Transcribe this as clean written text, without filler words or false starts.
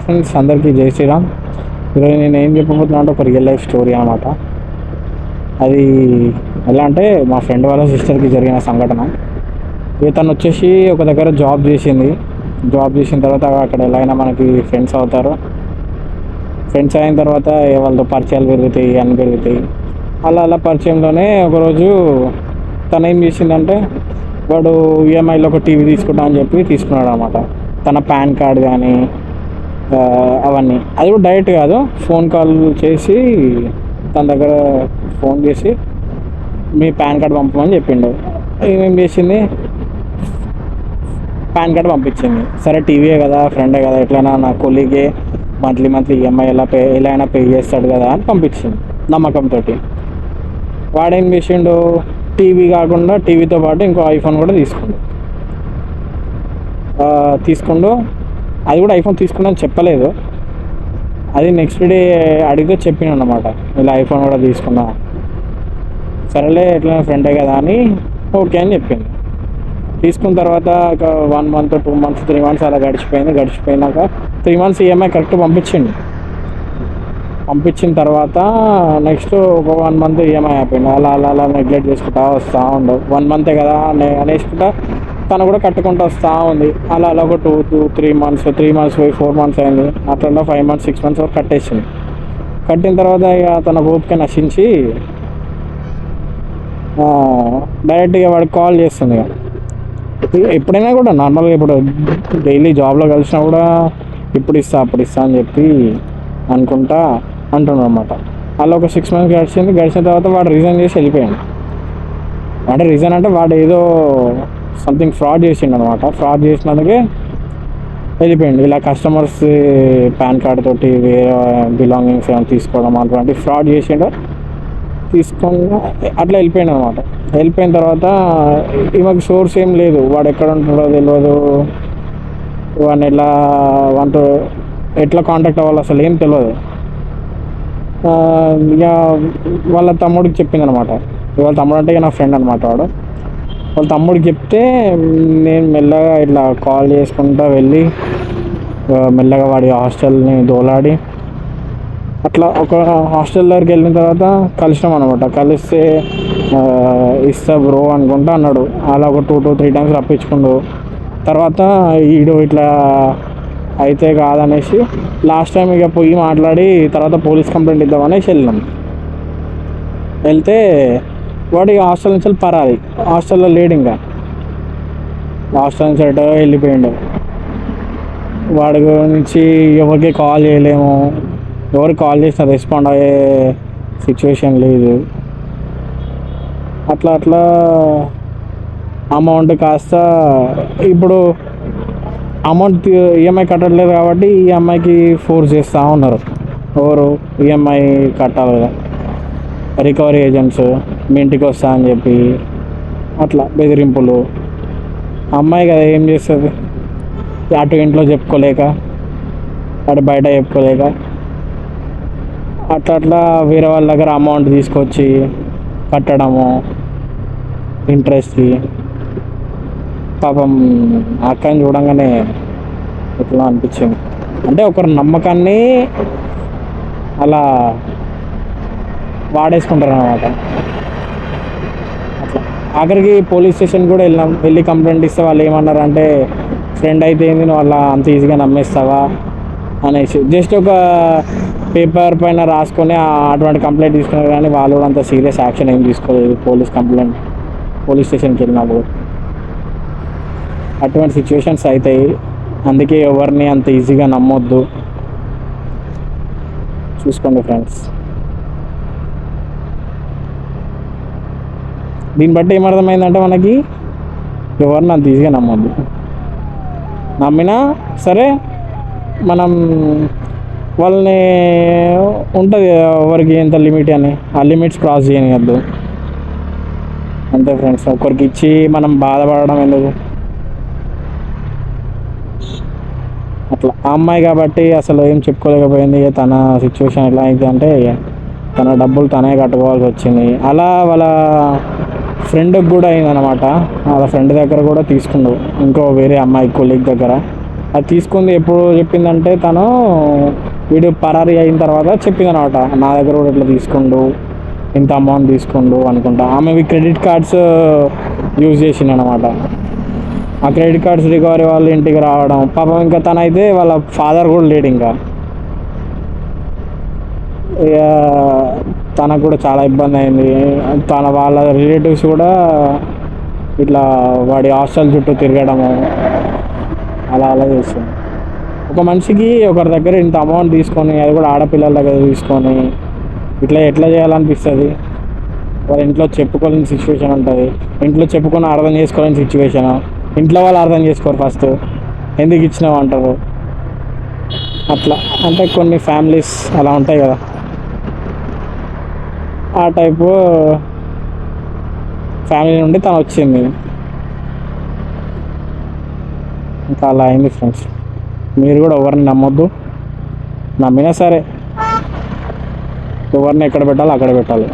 Friends, అందరికీ జై శ్రీరామ్. ఈరోజు నేను ఏం చెప్పబోతున్నా అంటే ఒక రియల్ లైఫ్ స్టోరీ అనమాట. అది ఎలా అంటే మా ఫ్రెండ్ వాళ్ళ సిస్టర్కి జరిగిన సంఘటన. తను వచ్చేసి ఒక దగ్గర జాబ్ చేసింది. జాబ్ చేసిన తర్వాత అక్కడ ఎలా అయినా మనకి ఫ్రెండ్స్ అవుతారు. ఫ్రెండ్స్ అయిన తర్వాత వాళ్ళతో పరిచయాలు పెరుగుతాయి, అన్నీ పెరుగుతాయి. అలా పరిచయంలోనే ఒకరోజు తను ఏం చేసిందంటే, వాడు ఈఎంఐలో ఒక టీవీ తీసుకుంటా అని చెప్పి తీసుకున్నాడు అనమాట. తన పాన్ కార్డ్ కానీ అవన్నీ. అది కూడా డైరెక్ట్ కాదు, ఫోన్ కాల్ చేసి తన దగ్గర ఫోన్ చేసి మీ పాన్ కార్డ్ పంపమని చెప్పిండు. ఏమేం చేసింది, పాన్ కార్డ్ పంపించింది. సరే టీవీయే కదా, ఫ్రెండే కదా, ఎట్లయినా నా కొలీగే మంత్లీ ఈఎంఐ ఎలా అయినా పే చేస్తాడు కదా అని పంపించింది నమ్మకంతో. వాడేం చేసిండు, టీవీ కాకుండా టీవీతో పాటు ఇంకో ఐఫోన్ కూడా తీసుకుండు. అది కూడా ఐఫోన్ తీసుకున్నాను చెప్పలేదు, అది నెక్స్ట్ డే అడిగితే చెప్పిన అన్నమాట, ఇలా ఐఫోన్ కూడా తీసుకున్నా. సరేలే ఎట్లా ఫ్రెండే కదా అని ఓకే అని చెప్పింది. తీసుకున్న తర్వాత ఒక 1 month 2 months 3 months అలా గడిచిపోయినాక 3 months ఈఎంఐ కరెక్ట్ పంపించిన తర్వాత నెక్స్ట్ ఒక 1 month ఈఎంఐ అయిపోయింది. అలా నెగ్లెక్ట్ చేసుకుంటా వస్తూ ఉండవు. 1 month కదా అనేసుకుంటా తను కూడా కట్టుకుంటూ వస్తూ ఉంది. అలా ఒక 2-3 months 4 months అయింది. అట్లా 5 months 6 months వరకు కట్టేసింది. కట్టిన తర్వాత ఇక తన ఓపిక నశించి డైరెక్ట్గా వాడికి కాల్ చేస్తుంది. ఎప్పుడైనా కూడా నార్మల్గా ఇప్పుడు డైలీ జాబ్లో కలిసినా కూడా ఇప్పుడు ఇస్తా అని చెప్పి అనుకుంటా అంటున్నాడు అనమాట. అలా ఒక 6 months గడిచిన తర్వాత వాడు రీజన్ చేసి వెళ్ళిపోయాడు. అంటే రీజన్ అంటే వాడు ఏదో సంథింగ్ ఫ్రాడ్ చేసిండు అనమాట. ఫ్రాడ్ చేసినందుకే వెళ్ళిపోయాడు. ఇలా కస్టమర్స్ పాన్ కార్డ్ తోటి వేరే బిలాంగింగ్స్ ఏమైనా తీసుకోవడం అటువంటి ఫ్రాడ్ చేసిండు. తీసుకొని అట్లా వెళ్ళిపోయాడు అనమాట. వెళ్ళిపోయిన తర్వాత ఈమెకు సోర్స్ ఏం లేదు, వాడు ఎక్కడ ఉంటాడో తెలియదు, వాడిని ఎట్లా కాంటాక్ట్ అవ్వాలి అసలు ఏం తెలియదు. ఇక వాళ్ళ తమ్ముడికి చెప్పింది అనమాట. వాళ్ళ తమ్ముడు అంటే నా ఫ్రెండ్ అనమాట. వాళ్ళ తమ్ముడికి చెప్తే నేను మెల్లగా ఇట్లా కాల్ చేసుకుంటా వెళ్ళి మెల్లగా వాడి హాస్టల్ని దోలాడి అట్లా ఒక హాస్టల్ దగ్గరికి వెళ్ళిన తర్వాత కలిసినాం అనమాట. కలిస్తే ఇస్తా బ్రో అనుకుంటా అన్నాడు. అలా ఒక 2-3 times రప్పించుకుండు. తర్వాత ఈడు ఇట్లా అయితే కాదనేసి లాస్ట్ టైం ఇక పోయి మాట్లాడి తర్వాత పోలీస్ కంప్లైంట్ ఇద్దామనేసి వెళ్ళినాం. వెళ్తే వాడు హాస్టల్ నుంచి పరాలి, హాస్టల్లో లేడు. ఇంకా హాస్టల్ నుంచి అటు వెళ్ళిపోయిండు. వాడి గురించి ఎవరికి కాల్ చేయలేము, ఎవరికి కాల్ చేసినా రెస్పాండ్ అయ్యే సిచ్యువేషన్ లేదు. అట్లా అమౌంట్ కాస్త ఇప్పుడు అమౌంట్ ఈఎంఐ కట్టట్లేదు కాబట్టి ఈ అమ్మాయికి ఫోర్స్ చేస్తూ ఉన్నారు. ఎవరు ఈఎంఐ కట్టాలి కదా, రికవరీ ఏజెంట్స్ మీ ఇంటికి వస్తా అని చెప్పి అట్లా బెదిరింపులు. అమ్మాయి కదా ఏం చేస్తుంది, అటు ఇంట్లో చెప్పుకోలేక అటు బయట చెప్పుకోలేక అట్లా వేరే వాళ్ళ దగ్గర అమౌంట్ తీసుకొచ్చి కట్టడము ఇంట్రెస్ట్కి. పాపం అక్కని చూడంగానే ఎట్లా అనిపించింది అంటే ఒకరి నమ్మకాన్ని అలా వాడేసుకుంటారు అనమాట. అట్లా ఆఖరికి పోలీస్ స్టేషన్ కూడా వెళ్ళి కంప్లైంట్ ఇస్తే వాళ్ళు ఏమన్నారంటే, ఫ్రెండ్ అయితే ఏంది నువ్వు అలా అంత ఈజీగా నమ్మేస్తావా అనేసి జస్ట్ ఒక పేపర్ పైన రాసుకొని అటువంటి కంప్లైంట్ తీసుకున్నారు. కానీ వాళ్ళు కూడా అంత సీరియస్ యాక్షన్ ఏం తీసుకోలేదు పోలీస్ స్టేషన్కి వెళ్ళినప్పుడు. అటువంటి సిచ్యువేషన్స్ అవుతాయి. అందుకే ఎవరిని అంత ఈజీగా నమ్మొద్దు. చూసుకోండి ఫ్రెండ్స్. దీన్ని బట్టి ఏమర్థమైందంటే మనకి ఎవరిని అంత ఈజీగా నమ్మొద్దు. నమ్మినా సరే మనం వాళ్ళని ఉంటుంది ఎవరికి ఎంత లిమిట్ అని, ఆ లిమిట్స్ క్రాస్ చేయనివద్దు. అంతే ఫ్రెండ్స్. ఒకరికి ఇచ్చి మనం బాధపడడం ఎందుకు. అట్లా ఆ అమ్మాయి కాబట్టి అసలు ఏం చెప్పుకోలేకపోయింది. తన సిచ్యువేషన్ ఎలా అయింది అంటే తన డబ్బులు తనే కట్టుకోవాల్సి వచ్చింది. అలా వాళ్ళ ఫ్రెండ్కి కూడా అయిందనమాట. వాళ్ళ ఫ్రెండ్ దగ్గర కూడా తీసుకుండు, ఇంకో వేరే అమ్మాయి కొలీగ్ దగ్గర. అది తీసుకుంది ఎప్పుడు చెప్పిందంటే తను వీడు పరారీ అయిన తర్వాత చెప్పింది అనమాట, నా దగ్గర కూడా ఇట్లా తీసుకుండు, ఇంత అమౌంట్ తీసుకుండు అనుకుంటా. ఆమెవి క్రెడిట్ కార్డ్స్ యూజ్ చేసిండు అనమాట. ఆ క్రెడిట్ కార్డ్స్ రికవరీ వాళ్ళు ఇంటికి రావడం, పాపం ఇంకా తనైతే వాళ్ళ ఫాదర్ కూడా లేడు ఇంకా. ఇక తనకు కూడా చాలా ఇబ్బంది అయింది. తన వాళ్ళ రిలేటివ్స్ కూడా ఇట్లా వాడి హాస్టల్ చుట్టూ తిరగడము అలా అలా చేస్తుంది. ఒక మనిషికి ఒకరి దగ్గర ఇంత అమౌంట్ తీసుకొని, అది కూడా ఆడపిల్లల దగ్గర తీసుకొని ఇట్లా ఎట్లా చేయాలనిపిస్తుంది? వాళ్ళ ఇంట్లో చెప్పుకోలేని సిచ్యువేషన్ ఉంటుంది, ఇంట్లో చెప్పుకొని అర్థం చేసుకోలేని సిచ్యువేషన్, ఇంట్లో వాళ్ళు అర్థం చేసుకోరు, ఫస్ట్ ఎందుకు ఇచ్చినావు అంటారు. అట్లా అంటే కొన్ని ఫ్యామిలీస్ అలా ఉంటాయి కదా, ఆ టైపు ఫ్యామిలీ నుండి తను వచ్చింది. ఇంకా అలా అయింది ఫ్రెండ్స్. మీరు కూడా ఎవరిని నమ్మొద్దు, నమ్మినా సరే ఎవరిని ఎక్కడ పెట్టాలో అక్కడ పెట్టాలి.